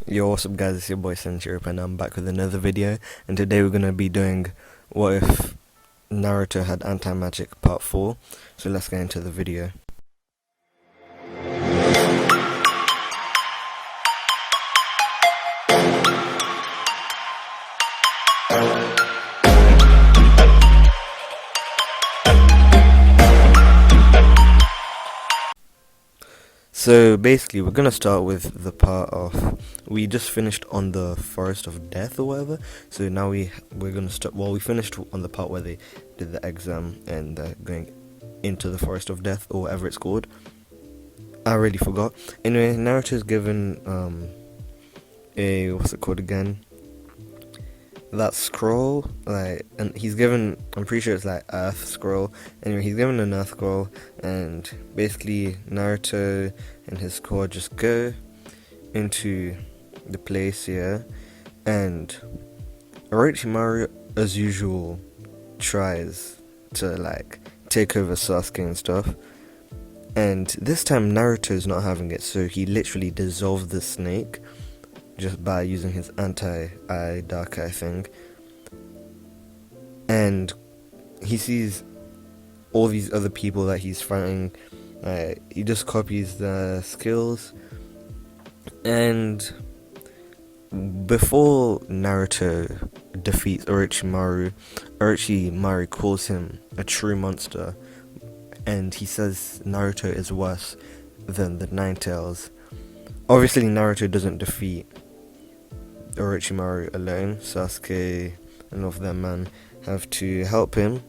Yo, what's up guys, it's your boy Senjiropai and I'm back with another video, and today we're going to be doing what if Naruto had anti-magic part 4, so let's get into the video. So basically we're going to start with the part of, we just finished on the Forest of Death or whatever, so now we're going to start, well, we finished on the part where they did the exam and they're going into the Forest of Death or whatever it's called. I really forgot. Anyway, Naruto's given a, what's it called again? That scroll, like, and he's given, I'm pretty sure it's like Earth scroll. Anyway, he's given an Earth scroll, and basically Naruto and his squad just go into the place here, and Orochimaru, as usual, tries to like take over Sasuke and stuff. And this time Naruto's not having it, so he literally dissolved the snake just by using his anti-eye dark eye thing. And he sees all these other people that he's fighting. He just copies the skills. And before Naruto defeats Orochimaru, Orochimaru calls him a true monster. And he says Naruto is worse than the Nine Tails. Obviously Naruto doesn't defeat Orochimaru alone. Sasuke and all of them man have to help him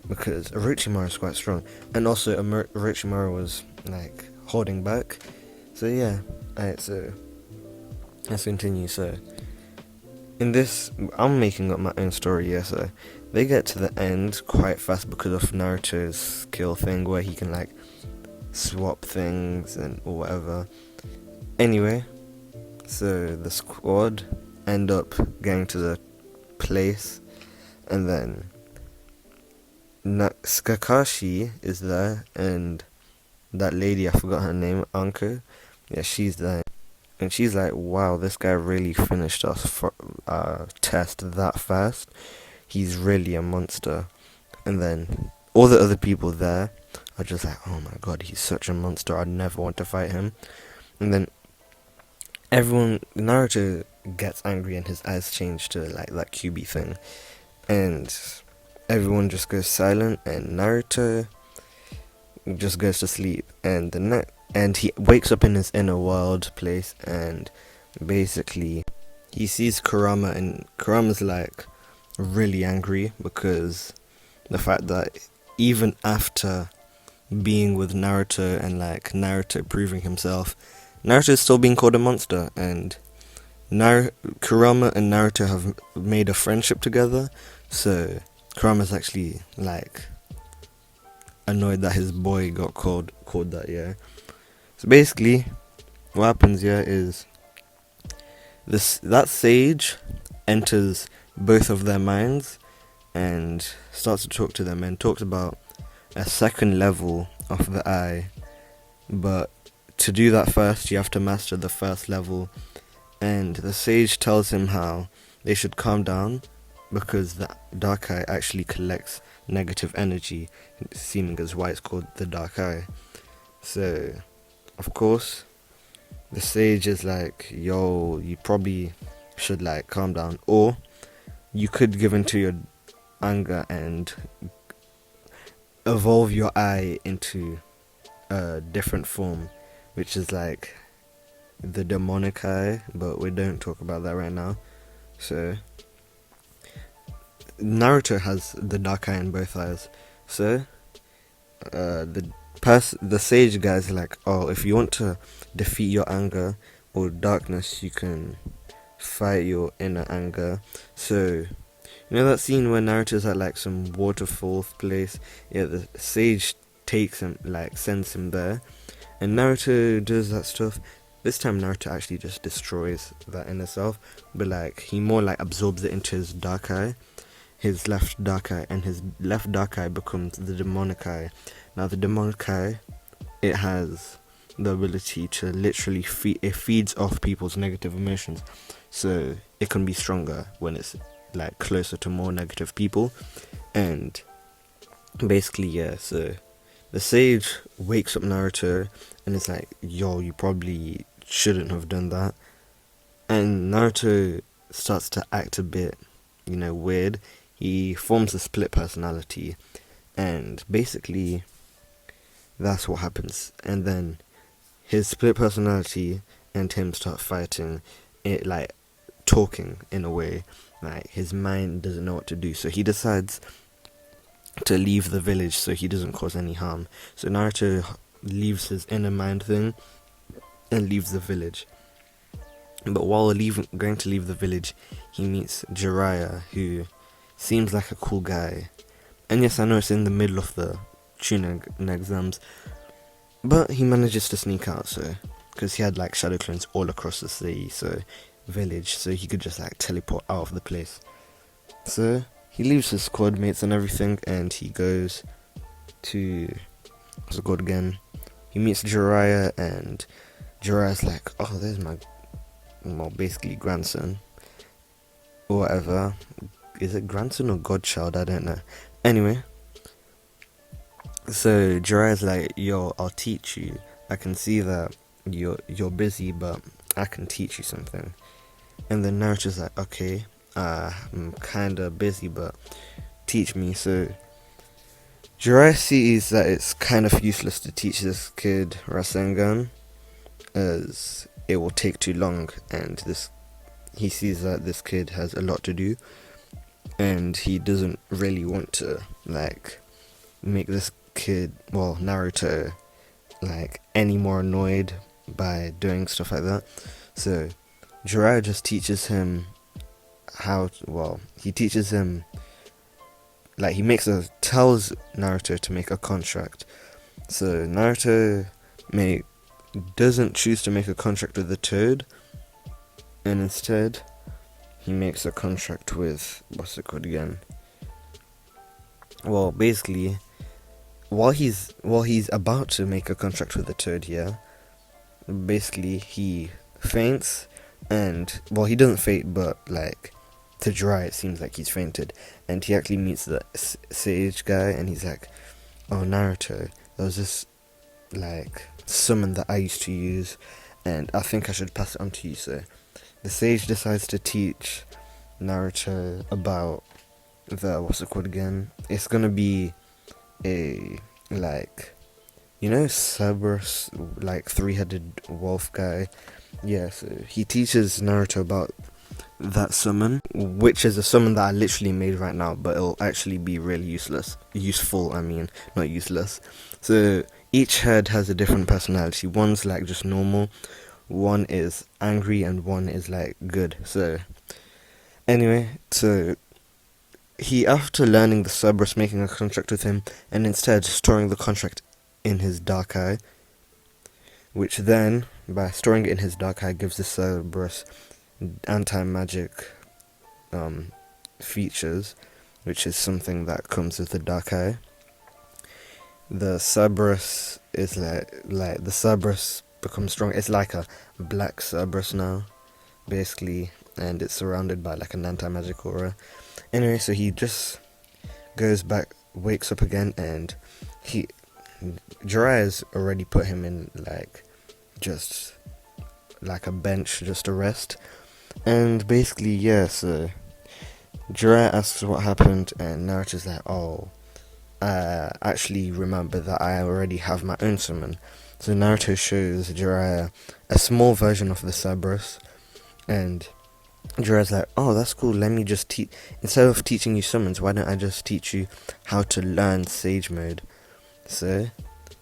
because Orochimaru is quite strong, and also Orochimaru was like holding back. So yeah, alright, so let's continue. So in this, I'm making up my own story, yeah, so they get to the end quite fast because of Naruto's skill thing where he can like swap things and or whatever. Anyway, so the squad end up getting to the place, and then Kakashi is there, and that lady, I forgot her name, Anko, yeah, she's there. And she's like, wow, this guy really finished us for test that fast. He's really a monster. And then all the other people there are just like, oh my god, he's such a monster, I'd never want to fight him. And then Naruto gets angry and his eyes change to like that QB thing. And everyone just goes silent, and Naruto just goes to sleep. And and he wakes up in his inner world place, and basically he sees Kurama, and Kurama's like really angry because the fact that even after being with Naruto and like Naruto proving himself, Naruto is still being called a monster. And Kurama and Naruto have made a friendship together, so Kurama's actually like annoyed that his boy got called that, yeah. So basically what happens here is that sage enters both of their minds and starts to talk to them, and talks about a second level of the eye, but to do that first you have to master the first level. And the sage tells him how they should calm down because the dark eye actually collects negative energy, seeming as why it's called the dark eye. So of course the sage is like, yo, you probably should like calm down, or you could give into your anger and evolve your eye into a different form, which is like the demonic eye, but we don't talk about that right now. So Naruto has the dark eye in both eyes, so the sage guy's like, oh, if you want to defeat your anger or darkness, you can fight your inner anger. So you know that scene where Naruto's at like some waterfall place? Yeah, the sage takes him, like sends him there, and Naruto does that stuff. This time Naruto actually just destroys that inner self, but like he more like absorbs it into his dark eye, his left dark eye, and his left dark eye becomes the demonic eye. Now the demonic eye, it has the ability to literally it feeds off people's negative emotions, so it can be stronger when it's like closer to more negative people. And basically, yeah, so the sage wakes up Naruto and it's like, yo, you probably shouldn't have done that. And Naruto starts to act a bit, weird. He forms a split personality, and basically that's what happens. And then his split personality and him start fighting, it like talking in a way, like his mind doesn't know what to do, so he decides to leave the village so he doesn't cause any harm. So Naruto leaves his inner mind thing and leaves the village. But while going to leave the village, he meets Jiraiya, who seems like a cool guy. And yes, I know it's in the middle of the Chunin exams, but he manages to sneak out, so because he had like shadow clones all across the city, so village, so he could just like teleport out of the place. So he leaves his squad mates and everything, and he goes to what's it called again? He meets Jiraiya, and Jiraiya's like, oh, there's my basically grandson or whatever. Is it grandson or godchild? I don't know. Anyway, so Jiraiya's like, yo, I'll teach you. I can see that you're busy, but I can teach you something. And then Naruto's like, okay, I'm kinda busy, but teach me. So Jiraiya sees that it's kind of useless to teach this kid Rasengan, as it will take too long, and he sees that this kid has a lot to do, and he doesn't really want to like make this kid, Naruto, like any more annoyed by doing stuff like that. So Jiraiya just teaches him he teaches him, like tells Naruto to make a contract. So Naruto doesn't choose to make a contract with the Toad, and instead he makes a contract with, what's it called again? Well, basically, while he's about to make a contract with the Toad here, basically he faints, and he doesn't faint, but like to Jiraiya it seems like he's fainted, and he actually meets the sage guy, and he's like, oh, Naruto, there was this like summon that I used to use, and I think I should pass it on to you. So the sage decides to teach Naruto about the, what's it called again? It's gonna be a like, Cerberus, like 3-headed wolf guy. Yeah, so he teaches Naruto about that summon, which is a summon that I literally made right now, but it'll actually be really useful, not useless. So each head has a different personality. One's like just normal, one is angry, and one is like good. So anyway, so he, after learning the Cerberus, making a contract with him, and instead storing the contract in his dark eye, which then, by storing it in his dark eye, gives the Cerberus anti-magic features, which is something that comes with the dark eye. The Cerberus is like the Cerberus becomes strong. It's like a black Cerberus now, basically, and it's surrounded by like an anti-magic aura. Anyway, so he just goes back, wakes up again, and Jiraiya's already put him in like just like a bench just to rest. And basically, yeah, so Jiraiya asks what happened, and Naruto's like, oh, I actually remember that I already have my own summon. So Naruto shows Jiraiya a small version of the Cerberus, and Jiraiya's like, oh, that's cool, let me just instead of teaching you summons, why don't I just teach you how to learn Sage Mode? So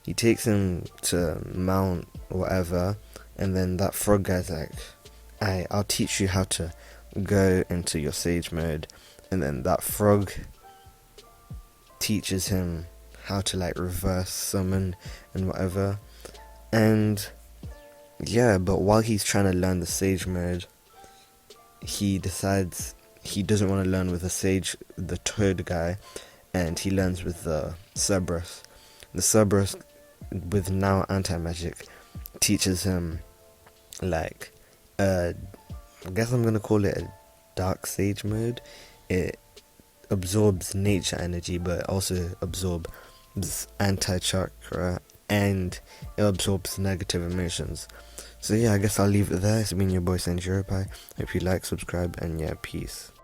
he takes him to Mount whatever, and then that frog guy's like, I'll teach you how to go into your Sage Mode. And then that frog teaches him how to like reverse summon and whatever. And yeah, but while he's trying to learn the Sage Mode, he decides he doesn't want to learn with the Toad guy, and he learns with the Cerberus. The Cerberus, with now anti-magic, teaches him like I guess I'm gonna call it a dark sage mode. It absorbs nature energy, but also absorbs anti-chakra, and it absorbs negative emotions. So yeah, I guess I'll leave it there. It's been your boy Senjiropai. Hope you like, subscribe, and yeah, peace.